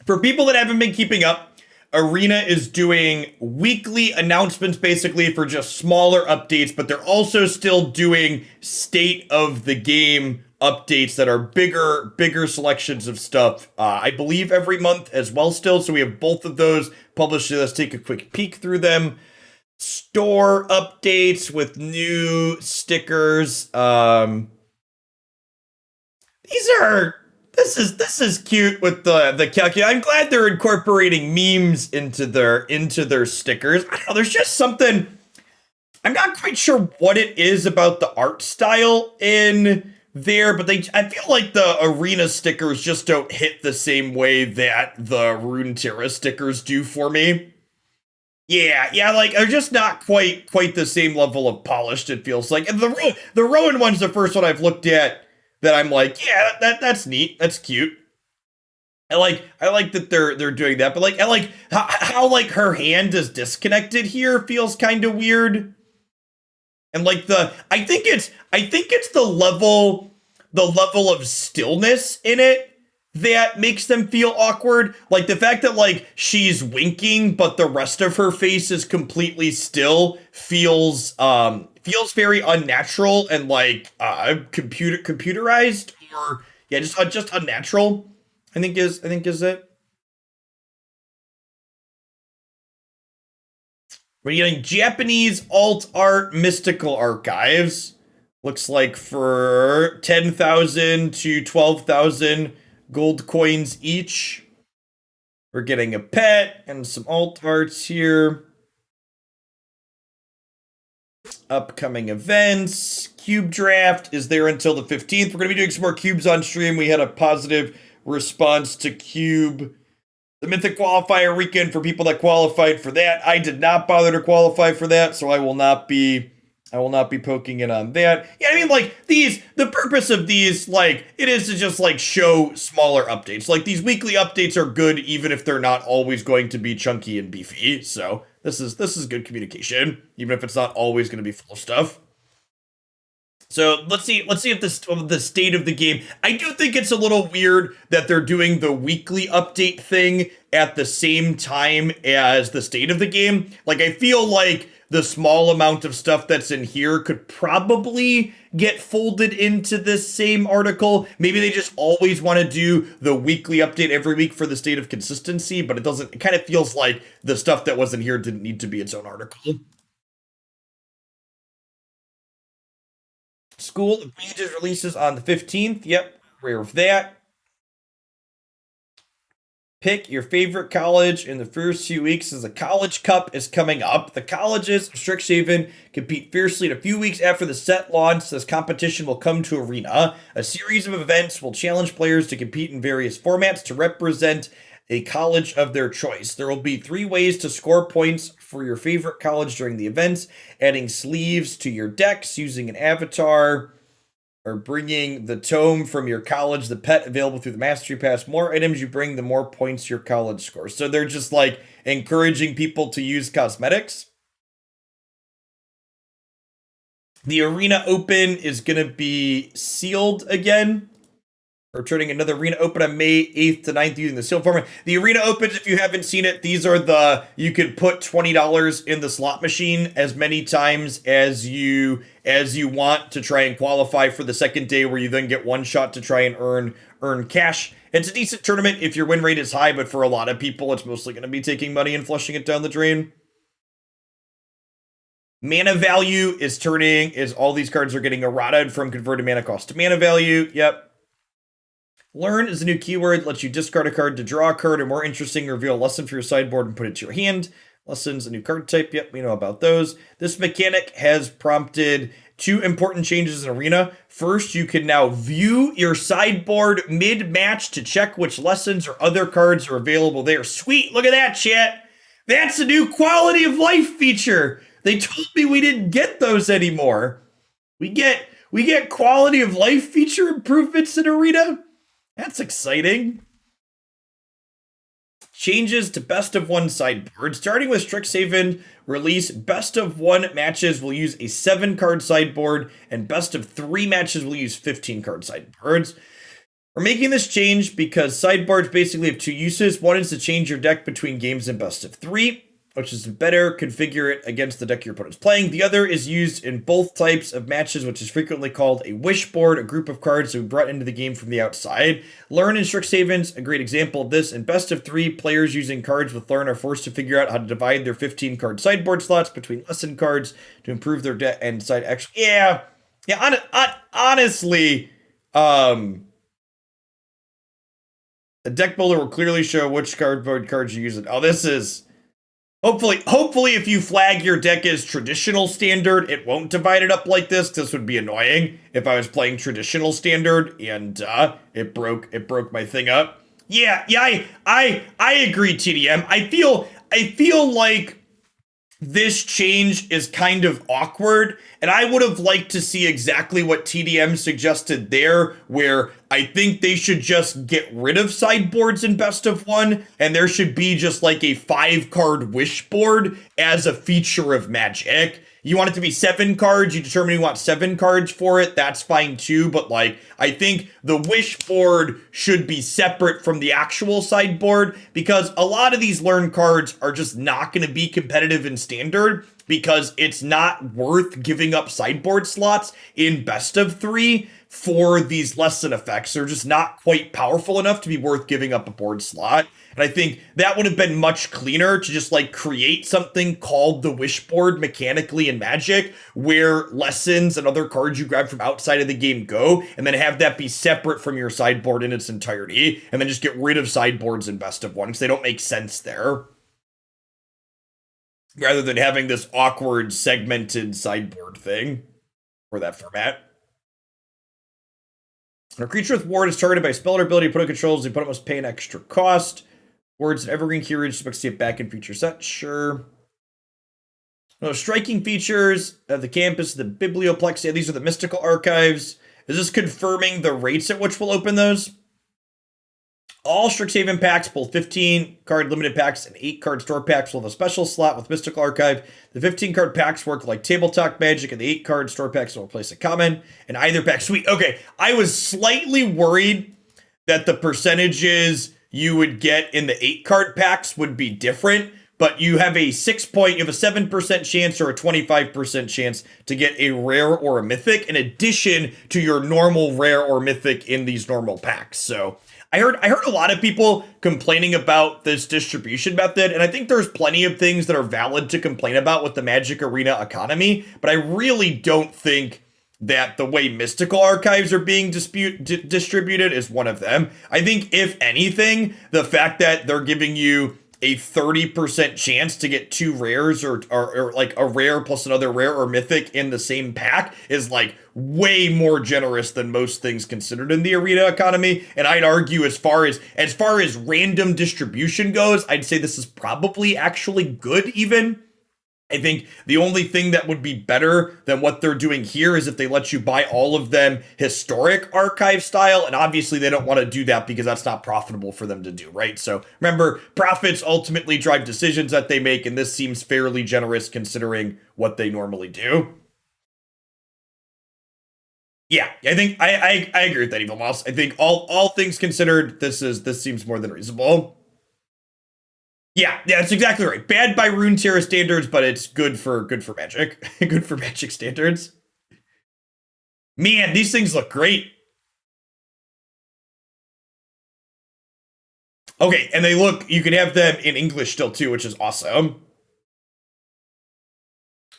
For people that haven't been keeping up, Arena is doing weekly announcements basically for just smaller updates, but they're also still doing state of the game updates that are bigger selections of stuff. I believe every month as well still. So we have both of those published. Let's take a quick peek through them. Store updates with new stickers. These are this is cute with the calculator. I'm glad they're incorporating memes into their stickers. I don't know, there's just something. I'm not quite sure what it is about the art style in there, but I feel like the Arena stickers just don't hit the same way that the Runeterra stickers do for me. Yeah, like they're just not quite the same level of polished. It feels like, and the Rowan one's the first one I've looked at that I'm like, yeah, that's neat, that's cute. I like that they're doing that, but like I like how like her hand is disconnected here feels kind of weird. And like I think it's the level of stillness in it that makes them feel awkward. Like the fact that like she's winking but the rest of her face is completely still feels very unnatural and like computerized, or yeah, just unnatural. I think is it. We're getting Japanese alt art mystical archives. Looks like for 10,000 to 12,000 gold coins each. We're getting a pet and some alt arts here. Upcoming events. Cube draft is there until the 15th. We're going to be doing some more cubes on stream. We had a positive response to cube. The Mythic Qualifier weekend for people that qualified for that. I did not bother to qualify for that, so I will not be poking in on that. Yeah, I mean, like, the purpose of these, like, it is to just, like, show smaller updates. Like, these weekly updates are good even if they're not always going to be chunky and beefy. So, this is good communication, even if it's not always going to be full of stuff. So let's see if the state of the game. I do think it's a little weird that they're doing the weekly update thing at the same time as the state of the game. Like, I feel like the small amount of stuff that's in here could probably get folded into this same article. Maybe they just always want to do the weekly update every week for the state of consistency, but it kind of feels like the stuff that wasn't here didn't need to be its own article. School of Mages releases on the 15th. Yep, aware of that. Pick your favorite college in the first few weeks as the College Cup is coming up. The colleges of Strixhaven compete fiercely in a few weeks after the set launch. This competition will come to Arena. A series of events will challenge players to compete in various formats to represent a college of their choice. There will be 3 ways to score points for your favorite college during the events: adding sleeves to your decks, using an avatar, or bringing the tome from your college, the pet available through the Mastery Pass. More items you bring, the more points your college scores. So they're just like encouraging people to use cosmetics. The Arena Open is going to be sealed again. We're turning another Arena Open on May 8th to 9th using the sealed format. The Arena Opens, if you haven't seen it, these are you can put $20 in the slot machine as many times as you want to try and qualify for the second day, where you then get one shot to try and earn cash. It's a decent tournament if your win rate is high, but for a lot of people, it's mostly going to be taking money and flushing it down the drain. Mana value is all these cards are getting errata from converted mana cost to mana value. Yep. Learn is a new keyword, lets you discard a card to draw a card, or more interesting, reveal a lesson for your sideboard and put it to your hand. Lessons, a new card type. Yep, we know about those. This mechanic has prompted 2 important changes in Arena. First, you can now view your sideboard mid-match to check which lessons or other cards are available there. Sweet, look at that, chat. That's a new quality of life feature. They told me we didn't get those anymore. We get quality of life feature improvements in Arena. That's exciting. Changes to best of 1 sideboard. Starting with Strixhaven release, best of 1 matches will use a 7-card sideboard, and best of 3 matches will use 15-card sideboards. We're making this change because sideboards basically have two uses. One is to change your deck between games in best of 3, which is to better configure it against the deck your opponent's playing. The other is used in both types of matches, which is frequently called a wish board, a group of cards that we brought into the game from the outside. Learn and Strixhaven's a great example of this. In best of 3, players using cards with Learn are forced to figure out how to divide their 15 card sideboard slots between lesson cards to improve their deck and decide actually. Honestly, the deck builder will clearly show which cardboard cards you're using. Oh, this is hopefully if you flag your deck as traditional standard, it won't divide it up like this. This would be annoying if I was playing traditional standard and it broke my thing up. I agree, TDM. I feel like this change is kind of awkward, and I would have liked to see exactly what TDM suggested there, where I think they should just get rid of sideboards in best of 1, and there should be just like a 5-card wish board as a feature of Magic. You want it to be 7 cards, you determine you want 7 cards for it, that's fine too, but like, I think the wish board should be separate from the actual sideboard, because a lot of these learn cards are just not going to be competitive in standard, because it's not worth giving up sideboard slots in best of 3 for these lesson effects. They're just not quite powerful enough to be worth giving up a board slot. And I think that would have been much cleaner to just like create something called the wish board mechanically in Magic, where lessons and other cards you grab from outside of the game go, and then have that be separate from your sideboard in its entirety, and then just get rid of sideboards in best of 1 because they don't make sense there, rather than having this awkward segmented sideboard thing for that format. When a creature with ward is targeted by a spell or ability opponent controls, the opponent must pay an extra cost. Ward's an evergreen keyword, expect to see it back in future set. Sure. No, striking features of the campus, the Biblioplex. Yeah, these are the mystical archives. Is this confirming the rates at which we'll open those? All Strixhaven packs, both 15-card limited packs and 8-card store packs, will have a special slot with Mystical Archive. The 15-card packs work like Tabletop Magic, and the 8-card store packs will replace a common in either pack. Sweet. Okay, I was slightly worried that the percentages you would get in the 8-card packs would be different, but you have a 7% chance or a 25% chance to get a rare or a mythic in addition to your normal rare or mythic in these normal packs. So I heard a lot of people complaining about this distribution method, and I think there's plenty of things that are valid to complain about with the Magic Arena economy, but I really don't think that the way Mystical Archives are being distributed is one of them. I think, if anything, the fact that they're giving you a 30% chance to get 2 rares or like a rare plus another rare or mythic in the same pack is like way more generous than most things considered in the arena economy. And I'd argue as far as random distribution goes, I'd say this is probably actually good even. I think the only thing that would be better than what they're doing here is if they let you buy all of them historic archive style, and obviously they don't want to do that because that's not profitable for them to do, right? So remember, profits ultimately drive decisions that they make, and this seems fairly generous considering what they normally do. Yeah, I think I agree with that, Evil Mouse. I think all things considered, this seems more than reasonable. Yeah, that's exactly right. Bad by Runeterra standards, but it's good for Magic. Good for Magic standards. Man, these things look great. Okay, and you can have them in English still too, which is awesome.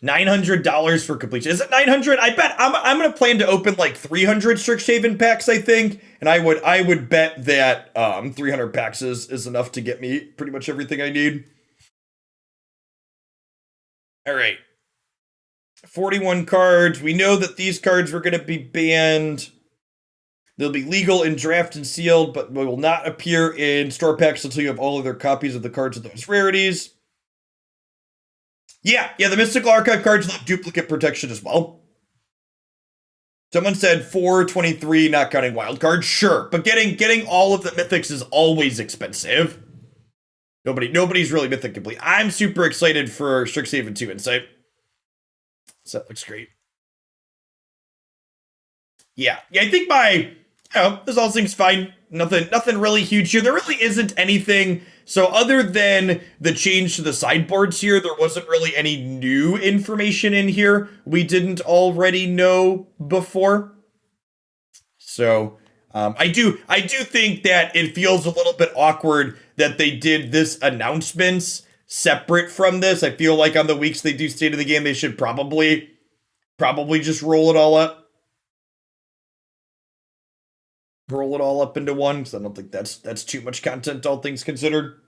$900 for completion. Is it 900? I bet I'm gonna plan to open like 300 Strixhaven packs, I think, and I would bet that 300 packs is enough to get me pretty much everything I need. All right, 41 cards. We know that these cards were gonna be banned. They'll be legal in draft and sealed, but will not appear in store packs until you have all of their copies of the cards with those rarities. Yeah, the Mystical Archive cards have duplicate protection as well. Someone said 423, not counting wild cards. Sure, but getting all of the mythics is always expensive. Nobody's really mythic complete. I'm super excited for Strixhaven 2 Insight. So that looks great. Yeah, I think know, this all seems fine. Nothing really huge here. There really isn't anything. So other than the change to the sideboards here, there wasn't really any new information in here we didn't already know before. So I do think that it feels a little bit awkward that they did this announcements separate from this. I feel like on the weeks they do State of the Game, they should probably just roll it all up. Roll it all up into one, because I don't think that's too much content, all things considered.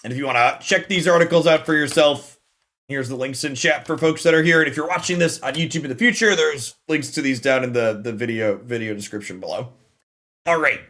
And if you want to check these articles out for yourself, here's the links in chat for folks that are here. And if you're watching this on YouTube in the future, there's links to these down in the video description below. All right.